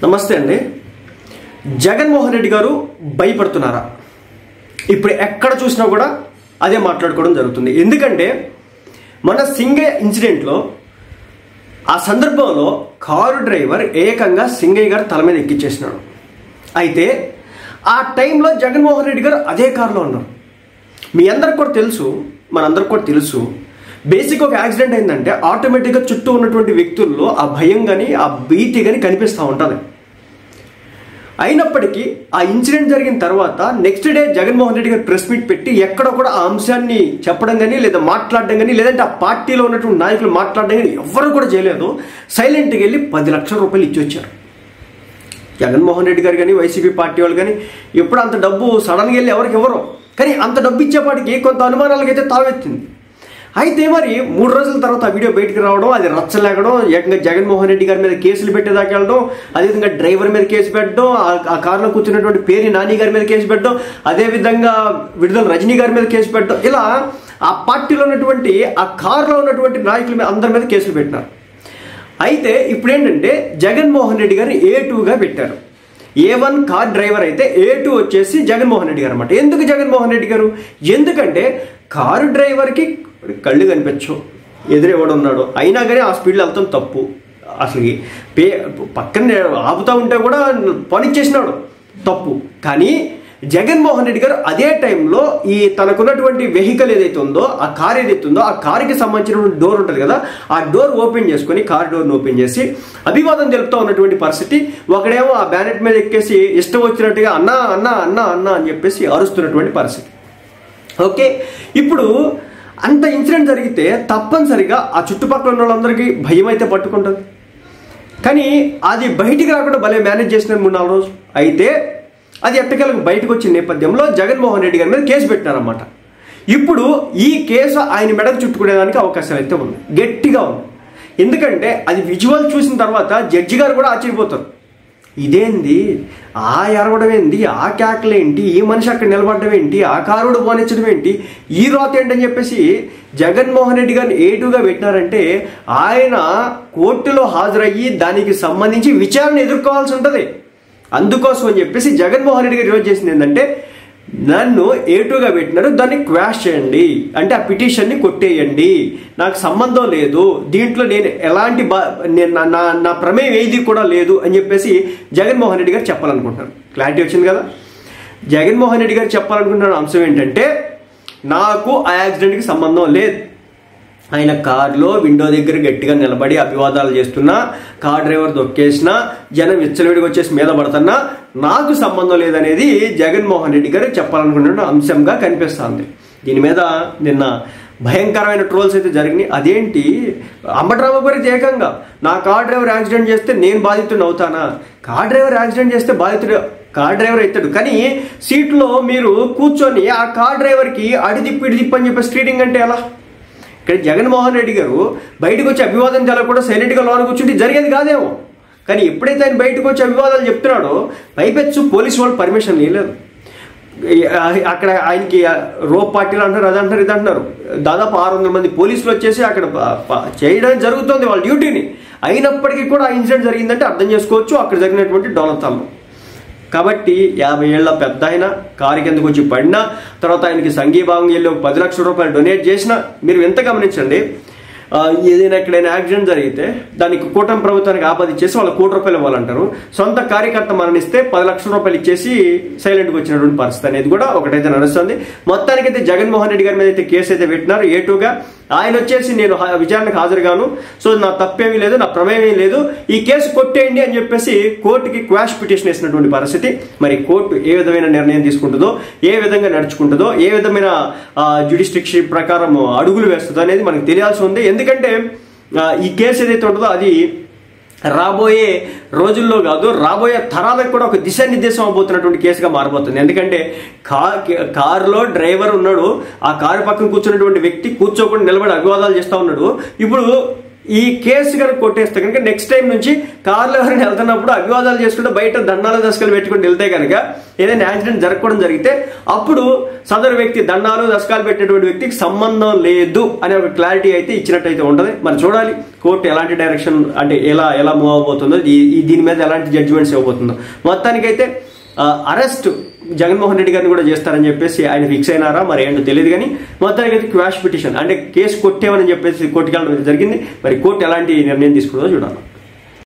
నమస్తే అండి. జగన్మోహన్ రెడ్డి గారు భయపడుతున్నారా? ఇప్పుడు ఎక్కడ చూసినా కూడా అదే మాట్లాడుకోవడం జరుగుతుంది. ఎందుకంటే మన సింగయ్య ఇన్సిడెంట్లో ఆ సందర్భంలో కారు డ్రైవర్ ఏకంగా సింగయ్య గారు తల మీద ఎక్కించేసినాడు. అయితే ఆ టైంలో జగన్మోహన్ రెడ్డి గారు అదే కారులో ఉన్నారు. మీ అందరికి కూడా తెలుసు, మనందరికి కూడా తెలుసు, బేసిక్ ఒక యాక్సిడెంట్ అయిందంటే ఆటోమేటిక్గా చుట్టూ ఉన్నటువంటి వ్యక్తుల్లో ఆ భయం కానీ ఆ భీతి కానీ కనిపిస్తూ ఉంటుంది. అయినప్పటికీ ఆ ఇన్సిడెంట్ జరిగిన తర్వాత నెక్స్ట్ డే జగన్మోహన్ రెడ్డి గారు ప్రెస్ మీట్ పెట్టి ఎక్కడ కూడా ఆ అంశాన్ని చెప్పడం కానీ లేదా మాట్లాడడం కానీ లేదంటే ఆ పార్టీలో ఉన్నటువంటి నాయకులు మాట్లాడడం కానీ ఎవరు కూడా చేయలేదు. సైలెంట్గా వెళ్ళి 10 లక్షల రూపాయలు ఇచ్చి వచ్చారు. జగన్మోహన్ రెడ్డి గారు కానీ వైసీపీ పార్టీ వాళ్ళు కానీ ఎప్పుడు అంత డబ్బు సడన్గా వెళ్ళి ఎవరికి ఎవరో, కానీ అంత డబ్బు ఇచ్చేపాటికి కొంత అనుమానాలకు అయితే తావెత్తింది. అయితే మరి 3 రోజుల తర్వాత ఆ వీడియో బయటకు రావడం, అది రచ్చలేగడం, ఏకంగా జగన్మోహన్ రెడ్డి గారి మీద కేసులు పెట్టేదాకా వెళ్ళడం, అదేవిధంగా డ్రైవర్ మీద కేసు పెట్టడం, ఆ కారులో కూర్చున్నటువంటి పేరు నాని గారి మీద కేసు పెట్టడం, అదేవిధంగా విడుదల రజనీ గారి మీద కేసు పెట్టడం, ఇలా ఆ పార్టీలో ఉన్నటువంటి ఆ కారులో ఉన్నటువంటి నాయకుల మీద అందరి మీద కేసులు పెట్టినారు. అయితే ఇప్పుడు ఏంటంటే జగన్మోహన్ రెడ్డి గారిని A2గా పెట్టారు. A1 కార్ డ్రైవర్ అయితే A2 వచ్చేసి జగన్మోహన్ రెడ్డి గారు అనమాట. ఎందుకు జగన్మోహన్ రెడ్డి గారు? ఎందుకంటే కారు డ్రైవర్కి కళ్ళు కనిపించు, ఎదురెవడు ఉన్నాడు, అయినా కానీ ఆ స్పీడ్లో వెళ్తాం తప్పు. అసలు పక్కన ఆపుతా ఉంటే కూడా పనిచ్చేసినాడు తప్పు. కానీ జగన్మోహన్ రెడ్డి గారు అదే టైంలో ఈ తనకున్నటువంటి వెహికల్ ఏదైతే ఉందో, ఆ కార్ ఏదైతే ఉందో, ఆ కారుకి సంబంధించినటువంటి డోర్ ఉంటుంది కదా, ఆ డోర్ ఓపెన్ చేసుకొని కార్ డోర్ని ఓపెన్ చేసి అభివాదం తెలుపుతూ ఉన్నటువంటి పరిస్థితి. ఒకడేమో ఆ బ్యానెట్ మీద ఎక్కేసి ఇష్టం వచ్చినట్టుగా అన్నా అన్నా అన్నా అన్నా అని చెప్పేసి అరుస్తున్నటువంటి పరిస్థితి. ఓకే, ఇప్పుడు అంత ఇన్సిడెంట్ జరిగితే తప్పనిసరిగా ఆ చుట్టుపక్కల ఉన్న వాళ్ళందరికీ భయం అయితే పట్టుకుంటుంది. కానీ అది బయటికి రాకుండా భలే మేనేజ్ చేసిన 3-4 రోజులు. అయితే అది ఎట్టకేలకు బయటకు వచ్చిన నేపథ్యంలో జగన్మోహన్ రెడ్డి గారి మీద కేసు పెట్టినారన్నమాట. ఇప్పుడు ఈ కేసు ఆయన మెడకు చుట్టుకునేదానికి అవకాశాలు అయితే ఉంది, గట్టిగా ఉంది. ఎందుకంటే అది విజువల్ చూసిన తర్వాత జడ్జి గారు కూడా ఆశ్చర్యపోతారు. ఇదేంది, ఆ ఎరవడం ఏంటి, ఆ కేకలేంటి, ఈ మనిషి అక్కడ నిలబడడం ఏంటి, ఆ కారుడు పోనిచ్చడం ఏంటి, ఈ రోత ఏంటని చెప్పేసి జగన్మోహన్ రెడ్డి గారిని A2గా పెట్టినారంటే ఆయన కోర్టులో హాజరయ్యి దానికి సంబంధించి విచారణ ఎదుర్కోవాల్సి ఉంటుంది. అందుకోసం అని చెప్పేసి జగన్మోహన్ రెడ్డి గారు ఈరోజు చేసింది ఏంటంటే, నన్ను A2గా పెట్టినారు, దాన్ని క్వాష్ చేయండి, అంటే ఆ పిటిషన్ని కొట్టేయండి, నాకు సంబంధం లేదు, దీంట్లో నేను ఎలాంటి నా ప్రమేయం ఏది కూడా లేదు అని చెప్పేసి జగన్మోహన్ రెడ్డి గారు చెప్పాలనుకుంటున్నాను. క్లారిటీ వచ్చింది కదా? జగన్మోహన్ రెడ్డి గారు చెప్పాలనుకుంటున్న అంశం ఏంటంటే, నాకు ఆ యాక్సిడెంట్కి సంబంధం లేదు. ఆయన కారులో విండో దగ్గర గట్టిగా నిలబడి అభివాదాలు చేస్తున్నా, కార్ డ్రైవర్ దొక్కేసినా, జనం విచ్చలవిడిగా వచ్చేసి మీద పడుతున్నా, నాకు సంబంధం లేదనేది జగన్మోహన్ రెడ్డి గారు చెప్పాలనుకున్న అంశంగా కనిపిస్తుంది. దీని మీద నిన్న భయంకరమైన ట్రోల్స్ అయితే జరిగినాయి. అదేంటి అంబట్రామపురి ఏకంగా నా కార్ డ్రైవర్ యాక్సిడెంట్ చేస్తే నేను బాధితుడిని అవుతానా? కార్ డ్రైవర్ యాక్సిడెంట్ చేస్తే బాధితుడు కార్ డ్రైవర్ అవుతాడు, కానీ సీట్లో మీరు కూర్చొని ఆ కార్ డ్రైవర్కి అడిదిప్పు ఇడిదిప్పు అని చెప్పి స్ట్రీటింగ్ అంటే ఎలా? ఇక్కడ జగన్మోహన్ రెడ్డి గారు బయటకు వచ్చి అభివాదం తెలకుండా సైలెంట్గా లోన కూర్చుంటే జరిగేది కాదేమో. కానీ ఎప్పుడైతే ఆయన బయటకు వచ్చి అభివాదాలు చెప్తున్నాడో పైపెచ్చు పోలీసు వాళ్ళు పర్మిషన్ లేదు. అక్కడ ఆయనకి రోప్ పార్టీలు అంటారు, అది అంటారు, ఇది అంటున్నారు. దాదాపు 600 మంది పోలీసులు వచ్చేసి అక్కడ చేయడం జరుగుతుంది వాళ్ళ డ్యూటీని. అయినప్పటికీ కూడా ఆ ఇన్సిడెంట్ జరిగిందంటే అర్థం చేసుకోవచ్చు అక్కడ జరిగినటువంటి డోలతాలు. కాబట్టి 50 ఏళ్ల పెద్ద ఆయన కారు కిందకు వచ్చి పడినా, తర్వాత ఆయనకి సంఘీభావం వెళ్ళి 10 లక్షల రూపాయలు డొనేట్ చేసినా, మీరు ఎంత గమనించండి, ఏదైనా ఎక్కడైనా యాక్సిడెంట్ జరిగితే దానికి కూటమి ప్రభుత్వానికి ఆపాదించేసి వాళ్ళు ₹1 కోటి ఇవ్వాలంటారు. సొంత కార్యకర్త మరణిస్తే 10 లక్షల రూపాయలు ఇచ్చేసి సైలెంట్గా వచ్చినటువంటి పరిస్థితి అనేది కూడా ఒకటైతే నడుస్తుంది. మొత్తానికైతే జగన్మోహన్ రెడ్డి గారి మీద అయితే కేసు అయితే పెట్టినారు A2గా. ఆయన వచ్చేసి నేను విచారణకు హాజరుగాను, సో నా తప్పేమీ లేదు, నా ప్రమేయం లేదు, ఈ కేసు కొట్టేయండి అని చెప్పేసి కోర్టుకి క్వాష్ పిటిషన్ వేసినటువంటి పరిస్థితి. మరి కోర్టు ఏ విధమైన నిర్ణయం తీసుకుంటుందో, ఏ విధంగా నడుచుకుంటుందో, ఏ విధమైన జ్యుడిస్టిక్షన్ ప్రకారం అడుగులు వేస్తుందో అనేది మనకు తెలియాల్సి ఉంది. ఎందుకంటే ఈ కేసు ఏదైతే ఉంటుందో అది రాబోయే రోజుల్లో కాదు, రాబోయే తరాలకు కూడా ఒక దిశానిర్దేశం అవబోతున్నటువంటి కేసుగా మారబోతుంది. ఎందుకంటే కారులో డ్రైవర్ ఉన్నాడు, ఆ కారు పక్కన కూర్చున్నటువంటి వ్యక్తి కూర్చోకుండా నిలబడి అభివాదాలు చేస్తూ ఉన్నాడు. ఇప్పుడు ఈ కేసు కనుక కొట్టేస్తే కనుక నెక్స్ట్ టైం నుంచి కార్లో ఎవరైనా వెళ్తున్నప్పుడు అభివాదాలు చేసుకుంటే బయట దండాలు దశకాలు పెట్టుకుని వెళ్తే కనుక ఏదైనా యాక్సిడెంట్ జరగడం జరిగితే అప్పుడు సదరు వ్యక్తి దండాలు దశకాలు పెట్టేటువంటి వ్యక్తికి సంబంధం లేదు అనే ఒక క్లారిటీ అయితే ఇచ్చినట్టయితే ఉంటుంది. మరి చూడాలి కోర్టు ఎలాంటి డైరెక్షన్ అంటే ఎలా మూవ్ అవబోతుందో, దీని మీద ఎలాంటి జడ్జిమెంట్స్ ఇవ్వబోతుందో. మొత్తానికైతే అరెస్ట్ జగన్మోహన్ రెడ్డి గారిని కూడా చేస్తారని చెప్పేసి ఆయన ఫిక్స్ అయినారా మరి ఏంటో తెలియదు. కానీ మొత్తానికి అయితే క్వాష్ పిటిషన్ అంటే కేసు కొట్టేమని చెప్పేసి కోర్టుకి వెళ్ళడం జరిగింది. మరి కోర్టు ఎలాంటి నిర్ణయం తీసుకుంటుందో చూడాలి.